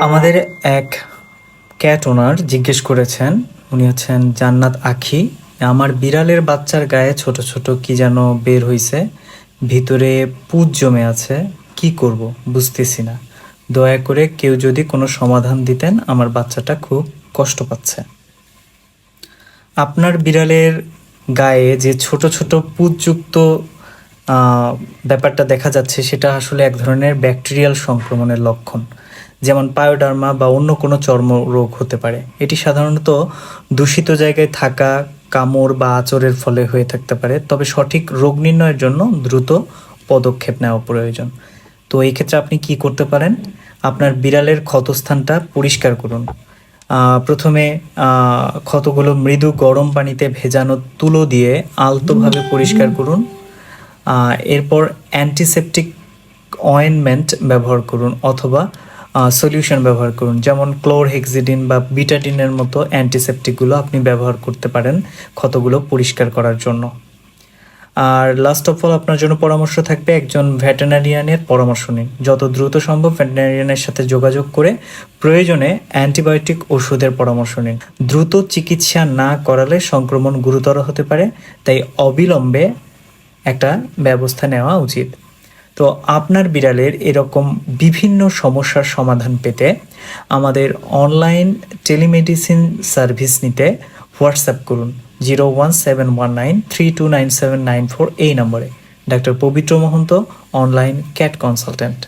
আমাদের এক ক্যাট ওনার জিজ্ঞেস করেছেন, উনি হচ্ছেন জান্নাত আখি। আমার বিড়ালের বাচ্চার গায়ে ছোট ছোট কি যেন বের হইছে, ভিতরে পুঁজ জমে আছে, কি করব বুঝতেছি না। দয়া করে কেউ যদি কোনো সমাধান দিতেন, আমার বাচ্চাটা খুব কষ্ট পাচ্ছে। আপনার বিড়ালের গায়ে যে ছোট ছোট পুঁজযুক্ত ব্যাপারটা দেখা যাচ্ছে, সেটা আসলে এক ধরনের ব্যাকটেরিয়াল সংক্রমণের লক্ষণ, যেমন পায়োডার্মা বা অন্য কোনো চর্মরোগ হতে পারে। এটি সাধারণত দূষিত জায়গায় থাকা কামড় বা আঁচড়ের ফলে হয়ে থাকতে পারে, তবে সঠিক রোগ নির্ণয়ের জন্য দ্রুত পদক্ষেপ নেওয়া প্রয়োজন। তো এই ক্ষেত্রে আপনি কি করতে পারেন? আপনার বিড়ালের ক্ষতস্থানটা পরিষ্কার করুন। প্রথমে ক্ষতগুলো মৃদু গরম পানিতে ভেজানো তুলো দিয়ে আলতোভাবে পরিষ্কার করুন। এরপর অ্যান্টিসেপটিক অয়েনমেন্ট ব্যবহার করুন অথবা সলিউশন ব্যবহার করুন, যেমন ক্লোরহেক্সিডিন বা বিটাডিনের মতো অ্যান্টিসেপটিকগুলো আপনি ব্যবহার করতে পারেন ক্ষতগুলো পরিষ্কার করার জন্য। আর লাস্ট অফ অল, আপনার জন্য পরামর্শ থাকবে একজন ভেটেরিনারিয়ানের পরামর্শ নিন। যত দ্রুত সম্ভব ভেটেরিনারিয়ানের সাথে যোগাযোগ করে প্রয়োজনে অ্যান্টিবায়োটিক ওষুধের পরামর্শ নিন। দ্রুত চিকিৎসা না করালে সংক্রমণ গুরুতর হতে পারে, তাই অবিলম্বে একটা ব্যবস্থা নেওয়া উচিত। তো আপনার বিড়ালের এরকম বিভিন্ন সমস্যার সমাধান পেতে আমাদের অনলাইন টেলিমেডিসিন সার্ভিস নিতে হোয়াটসঅ্যাপ করুন 01719329794 এই নম্বরে। ডাক্তার পবিত্র মহন্ত, অনলাইন ক্যাট কনসালট্যান্ট।